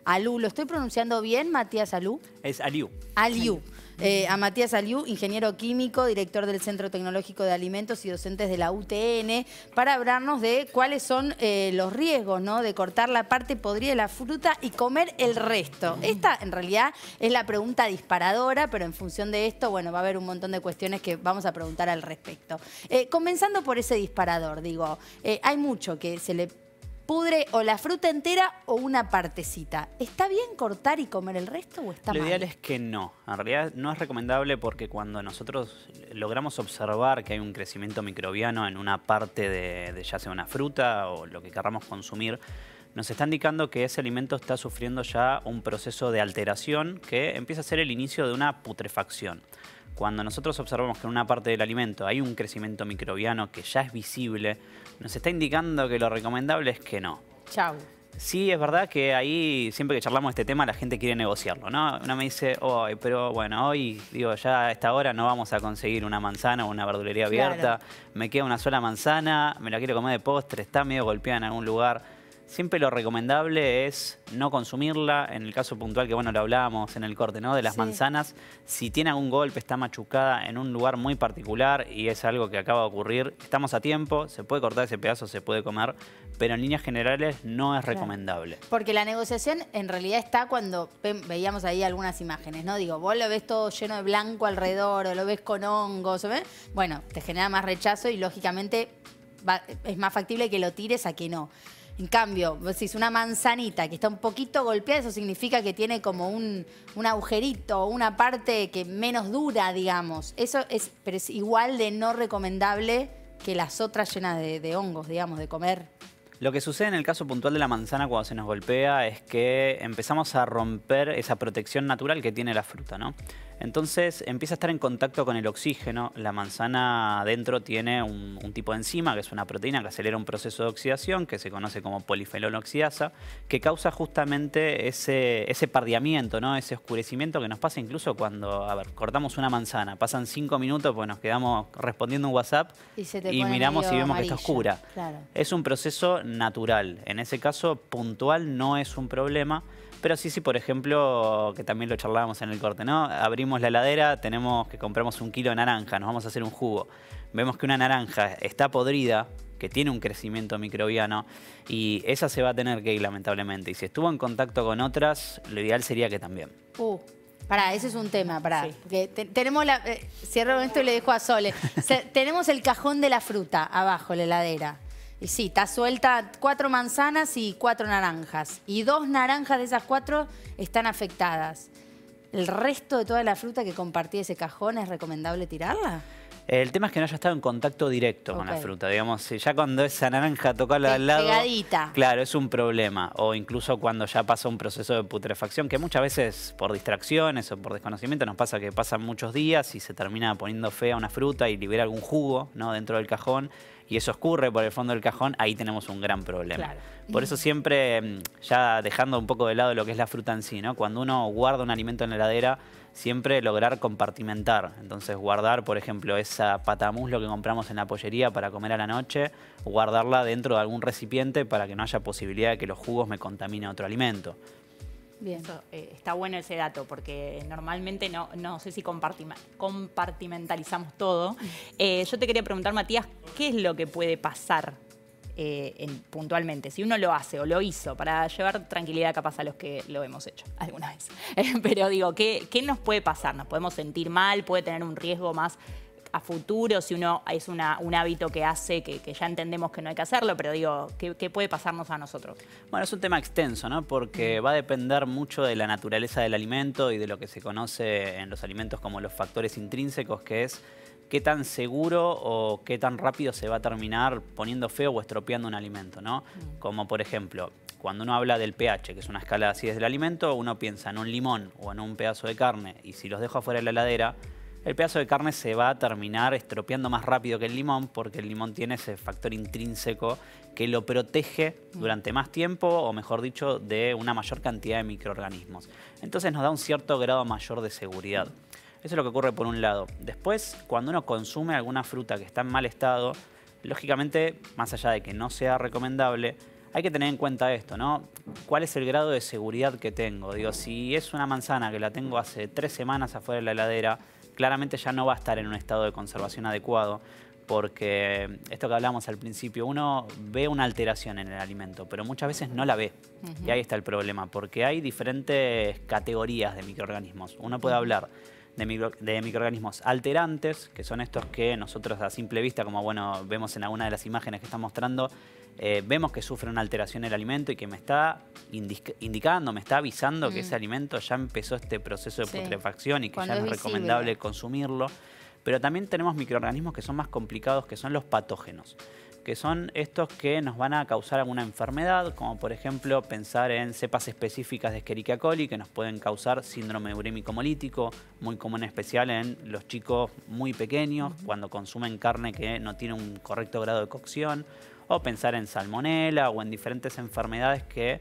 Aliu. ¿Lo estoy pronunciando bien, Matías Aliu? Es Aliu. Aliu. A Matías Aliu, ingeniero químico, director del Centro Tecnológico de Alimentos y docentes de la UTN, para hablarnos de cuáles son los riesgos, ¿no?, de cortar la parte podrida de la fruta y comer el resto. Esta, en realidad, es la pregunta disparadora, pero en función de esto, bueno, va a haber un montón de cuestiones que vamos a preguntar al respecto. Comenzando por ese disparador, digo, hay mucho que se le pudre o la fruta entera o una partecita. ¿Está bien cortar y comer el resto o está mal? Lo ideal es que no. En realidad no es recomendable porque cuando nosotros logramos observar que hay un crecimiento microbiano en una parte de ya sea una fruta o lo que queramos consumir, nos está indicando que ese alimento está sufriendo ya un proceso de alteración que empieza a ser el inicio de una putrefacción. Cuando nosotros observamos que en una parte del alimento hay un crecimiento microbiano que ya es visible, nos está indicando que lo recomendable es que no. Chau. Sí, es verdad que ahí, siempre que charlamos de este tema, la gente quiere negociarlo, ¿no? Uno me dice, oh, pero bueno, hoy, digo, ya a esta hora no vamos a conseguir una manzana o una verdulería abierta. Claro. Me queda una sola manzana, me la quiero comer de postre, está medio golpeada en algún lugar. Siempre lo recomendable es no consumirla. En el caso puntual que, bueno, lo hablábamos en el corte, ¿no?, de las manzanas, si tiene algún golpe, está machucada en un lugar muy particular y es algo que acaba de ocurrir, estamos a tiempo, se puede cortar ese pedazo, se puede comer, pero en líneas generales no es recomendable. Porque la negociación en realidad está cuando veíamos ahí algunas imágenes, ¿no? Digo, vos lo ves todo lleno de blanco alrededor o lo ves con hongos, ¿ves? Bueno, te genera más rechazo y lógicamente es más factible que lo tires a que no. En cambio, vos decís una manzanita que está un poquito golpeada, eso significa que tiene como un agujerito, una parte que menos dura, digamos. Eso es, pero es igual de no recomendable que las otras llenas de hongos, digamos, de comer. Lo que sucede en el caso puntual de la manzana cuando se nos golpea es que empezamos a romper esa protección natural que tiene la fruta, ¿no? Entonces empieza a estar en contacto con el oxígeno. La manzana adentro tiene un tipo de enzima, que es una proteína que acelera un proceso de oxidación que se conoce como polifenol oxidasa, que causa justamente ese pardeamiento, ¿no?, ese oscurecimiento que nos pasa incluso cuando, a ver, cortamos una manzana, pasan 5 minutos, pues nos quedamos respondiendo un WhatsApp y miramos y vemos que está oscura. Claro. Es un proceso natural. En ese caso puntual no es un problema. Pero sí, por ejemplo, que también lo charlábamos en el corte, ¿no? Abrimos la heladera, compramos 1 kilo de naranja, nos vamos a hacer un jugo. Vemos que una naranja está podrida, que tiene un crecimiento microbiano, y esa se va a tener que ir, lamentablemente. Y si estuvo en contacto con otras, lo ideal sería que también. Pará, ese es un tema, pará. Sí. Porque tenemos cierro esto y le dejo a Sole. Tenemos el cajón de la fruta abajo, la heladera. Y sí, está suelta 4 manzanas y 4 naranjas. Y 2 naranjas de esas 4 están afectadas. ¿El resto de toda la fruta que compartía ese cajón es recomendable tirarla? El tema es que no haya estado en contacto directo con la fruta. Digamos, ya cuando esa naranja tocó al lado... Pegadita. Claro, es un problema. O incluso cuando ya pasa un proceso de putrefacción, que muchas veces por distracciones o por desconocimiento nos pasa que pasan muchos días y se termina poniendo fea una fruta y libera algún jugo, ¿no?, dentro del cajón, y eso escurre por el fondo del cajón, ahí tenemos un gran problema. Claro. Por eso siempre, ya dejando un poco de lado lo que es la fruta en sí, ¿no?, cuando uno guarda un alimento en la heladera, siempre lograr compartimentar. Entonces guardar, por ejemplo, esa patamuslo que compramos en la pollería para comer a la noche, guardarla dentro de algún recipiente para que no haya posibilidad de que los jugos me contaminen otro alimento. Bien. Eso, está bueno ese dato, porque normalmente no sé si compartimentalizamos todo. Yo te quería preguntar, Matías, ¿qué es lo que puede pasar puntualmente, si uno lo hace o lo hizo, para llevar tranquilidad capaz a los que lo hemos hecho alguna vez? Pero digo, ¿qué nos puede pasar? ¿Nos podemos sentir mal? ¿Puede tener un riesgo más a futuro si uno es un hábito que hace, que ya entendemos que no hay que hacerlo? Pero digo, ¿qué puede pasarnos a nosotros? Bueno, es un tema extenso, ¿no? Porque va a depender mucho de la naturaleza del alimento y de lo que se conoce en los alimentos como los factores intrínsecos, que es qué tan seguro o qué tan rápido se va a terminar poniendo feo o estropeando un alimento, ¿no? Como por ejemplo, cuando uno habla del pH, que es una escala de acidez del alimento, uno piensa en un limón o en un pedazo de carne, y si los dejo afuera de la heladera, el pedazo de carne se va a terminar estropeando más rápido que el limón, porque el limón tiene ese factor intrínseco que lo protege durante más tiempo, o mejor dicho, de una mayor cantidad de microorganismos. Entonces nos da un cierto grado mayor de seguridad. Eso es lo que ocurre por un lado. Después, cuando uno consume alguna fruta que está en mal estado, lógicamente, más allá de que no sea recomendable, hay que tener en cuenta esto, ¿no? ¿Cuál es el grado de seguridad que tengo? Digo, si es una manzana que la tengo hace 3 semanas afuera de la heladera, claramente ya no va a estar en un estado de conservación adecuado, porque esto que hablamos al principio, uno ve una alteración en el alimento, pero muchas veces no la ve. Y ahí está el problema, porque hay diferentes categorías de microorganismos. Uno puede hablar de microorganismos alterantes, que son estos que nosotros a simple vista, como bueno vemos en alguna de las imágenes que están mostrando, vemos que sufre una alteración el alimento y que me está indicando, me está avisando que ese alimento ya empezó este proceso de putrefacción y que ya no es recomendable consumirlo. Pero también tenemos microorganismos que son más complicados, que son los patógenos, que son estos que nos van a causar alguna enfermedad, como por ejemplo pensar en cepas específicas de Escherichia coli que nos pueden causar síndrome urémico hemolítico, muy común en especial en los chicos muy pequeños, cuando consumen carne que no tiene un correcto grado de cocción, o pensar en salmonela o en diferentes enfermedades que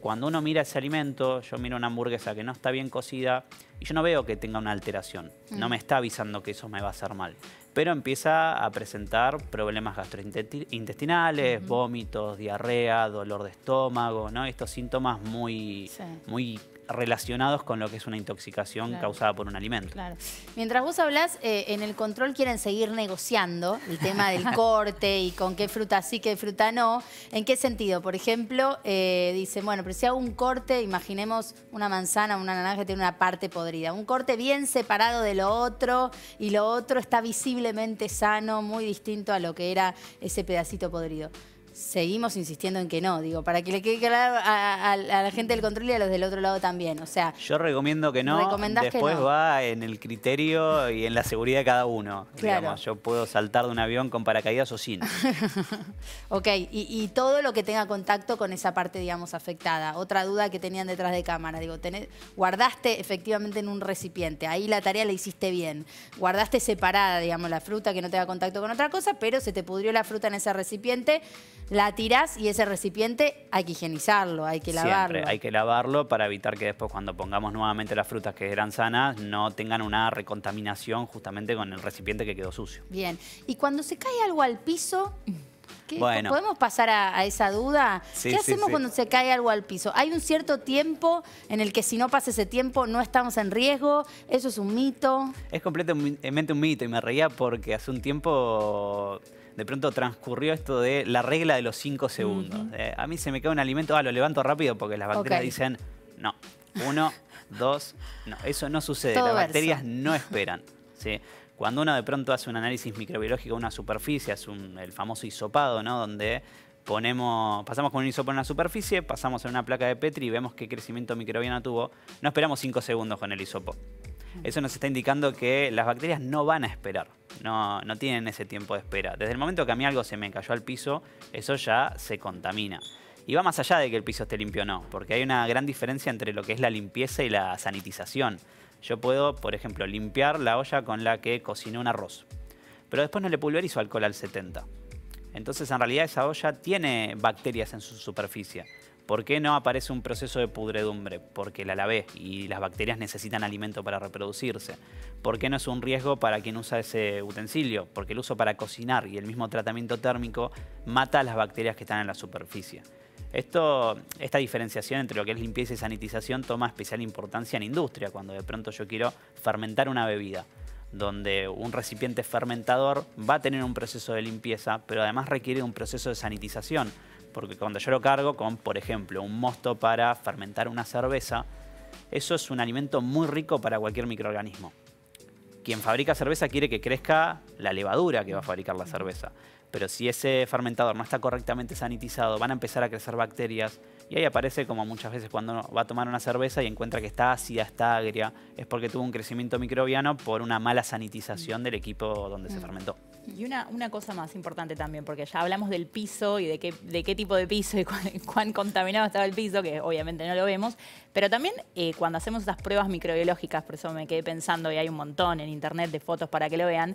cuando uno mira ese alimento, yo miro una hamburguesa que no está bien cocida y yo no veo que tenga una alteración. No me está avisando que eso me va a hacer mal. Pero empieza a presentar problemas gastrointestinales, vómitos, diarrea, dolor de estómago, ¿no? Estos síntomas muy relacionados con lo que es una intoxicación causada por un alimento. Claro. Mientras vos hablás, en el control quieren seguir negociando el tema del corte y con qué fruta sí, qué fruta no. ¿En qué sentido? Por ejemplo, dicen, bueno, pero si hago un corte, imaginemos una manzana, una naranja que tiene una parte podrida. Un corte bien separado de lo otro y lo otro está visiblemente sano, muy distinto a lo que era ese pedacito podrido. Seguimos insistiendo en que no, digo, para que le quede claro a la gente del control y a los del otro lado también. O sea, yo recomiendo que no, después va en el criterio y en la seguridad de cada uno. Claro. Digamos, yo puedo saltar de un avión con paracaídas o sin. Ok, y todo lo que tenga contacto con esa parte, digamos, afectada. Otra duda que tenían detrás de cámara, digo, guardaste efectivamente en un recipiente, ahí la tarea la hiciste bien. Guardaste separada, digamos, la fruta que no tenga contacto con otra cosa, pero se te pudrió la fruta en ese recipiente. La tirás y ese recipiente hay que higienizarlo, hay que lavarlo. Siempre hay que lavarlo para evitar que después cuando pongamos nuevamente las frutas que eran sanas no tengan una recontaminación justamente con el recipiente que quedó sucio. Bien. Y cuando se cae algo al piso, bueno, ¿podemos pasar a esa duda? Sí, ¿Qué hacemos cuando se cae algo al piso? ¿Hay un cierto tiempo en el que si no pasa ese tiempo no estamos en riesgo? ¿Eso es un mito? Es completamente un mito y me reía porque hace un tiempo de pronto transcurrió esto de la regla de los 5 segundos. A mí se me cae un alimento, lo levanto rápido porque las bacterias dicen, no, 1, 2, no, eso no sucede. Las bacterias no esperan, ¿sí? Cuando uno de pronto hace un análisis microbiológico de una superficie, es el famoso hisopado, ¿no? Donde pasamos con un hisopo en una superficie, pasamos en una placa de Petri y vemos qué crecimiento microbiano tuvo. No esperamos 5 segundos con el hisopo. Eso nos está indicando que las bacterias no van a esperar, no tienen ese tiempo de espera. Desde el momento que a mí algo se me cayó al piso, eso ya se contamina. Y va más allá de que el piso esté limpio o no, porque hay una gran diferencia entre lo que es la limpieza y la sanitización. Yo puedo, por ejemplo, limpiar la olla con la que cociné un arroz, pero después no le pulverizo alcohol al 70. Entonces, en realidad, esa olla tiene bacterias en su superficie. ¿Por qué no aparece un proceso de pudredumbre? Porque la lavé y las bacterias necesitan alimento para reproducirse. ¿Por qué no es un riesgo para quien usa ese utensilio? Porque el uso para cocinar y el mismo tratamiento térmico mata a las bacterias que están en la superficie. Esta diferenciación entre lo que es limpieza y sanitización toma especial importancia en industria, cuando de pronto yo quiero fermentar una bebida, donde un recipiente fermentador va a tener un proceso de limpieza, pero además requiere un proceso de sanitización. Porque cuando yo lo cargo con, por ejemplo, un mosto para fermentar una cerveza, eso es un alimento muy rico para cualquier microorganismo. Quien fabrica cerveza quiere que crezca la levadura que va a fabricar la cerveza. Pero si ese fermentador no está correctamente sanitizado, van a empezar a crecer bacterias y ahí aparece como muchas veces cuando uno va a tomar una cerveza y encuentra que está ácida, está agria, es porque tuvo un crecimiento microbiano por una mala sanitización del equipo donde se fermentó. Y una cosa más importante también, porque ya hablamos del piso y de qué tipo de piso y cuán contaminado estaba el piso, que obviamente no lo vemos, pero también cuando hacemos esas pruebas microbiológicas, por eso me quedé pensando, y hay un montón en internet de fotos para que lo vean,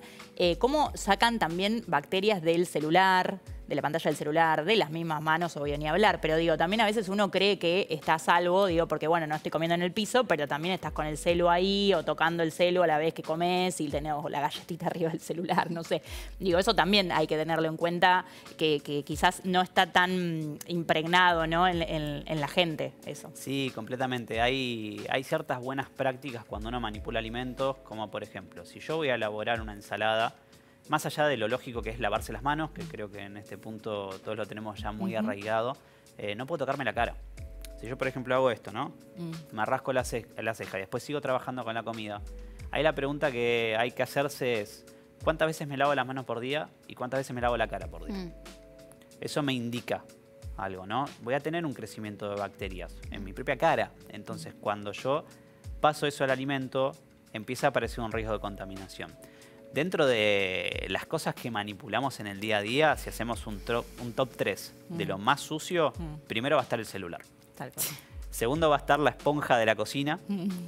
cómo sacan también bacterias del celular, de la pantalla del celular, de las mismas manos, obvio, ni hablar. Pero digo, también a veces uno cree que está a salvo, digo, porque bueno, no estoy comiendo en el piso, pero también estás con el celu ahí o tocando el celu a la vez que comes y tenés la galletita arriba del celular, no sé. Digo, eso también hay que tenerlo en cuenta, que quizás no está tan impregnado, ¿no? en la gente, eso. Sí, completamente. Hay ciertas buenas prácticas cuando uno manipula alimentos, como por ejemplo, si yo voy a elaborar una ensalada, más allá de lo lógico que es lavarse las manos, que creo que en este punto todos lo tenemos ya muy arraigado, no puedo tocarme la cara. Si yo, por ejemplo, hago esto, ¿no? Me rasco la ceja y después sigo trabajando con la comida. Ahí la pregunta que hay que hacerse es, ¿cuántas veces me lavo las manos por día y cuántas veces me lavo la cara por día? Eso me indica algo, ¿no? Voy a tener un crecimiento de bacterias en mi propia cara. Entonces, cuando yo paso eso al alimento, empieza a aparecer un riesgo de contaminación. Dentro de las cosas que manipulamos en el día a día, si hacemos un top 3 de lo más sucio, primero va a estar el celular. Tal cual. Segundo va a estar la esponja de la cocina,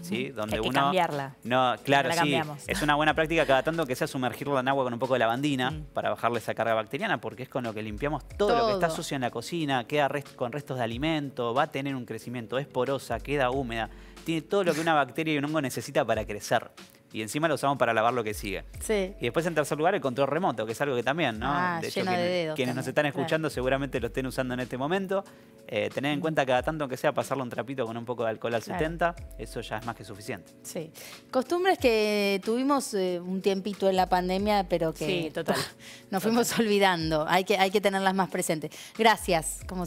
¿sí? Donde hay que uno cambiarla. No, claro, la sí. cambiamos. Es una buena práctica cada tanto que sea sumergirla en agua con un poco de lavandina para bajarle esa carga bacteriana, porque es con lo que limpiamos todo lo que está sucio en la cocina, queda con restos de alimento, va a tener un crecimiento, es porosa, queda húmeda, tiene todo lo que una bacteria y un hongo necesita para crecer. Y encima lo usamos para lavar lo que sigue. Sí. Y después, en tercer lugar, el control remoto, que es algo que también, ¿no? De hecho, lleno de dedos quienes también, nos están escuchando seguramente lo estén usando en este momento. Tener en cuenta cada tanto que sea pasarle un trapito con un poco de alcohol al 70, eso ya es más que suficiente. Sí. Costumbres que tuvimos un tiempito en la pandemia, pero que Sí, total. nos fuimos olvidando. Hay que tenerlas más presentes. Gracias. Como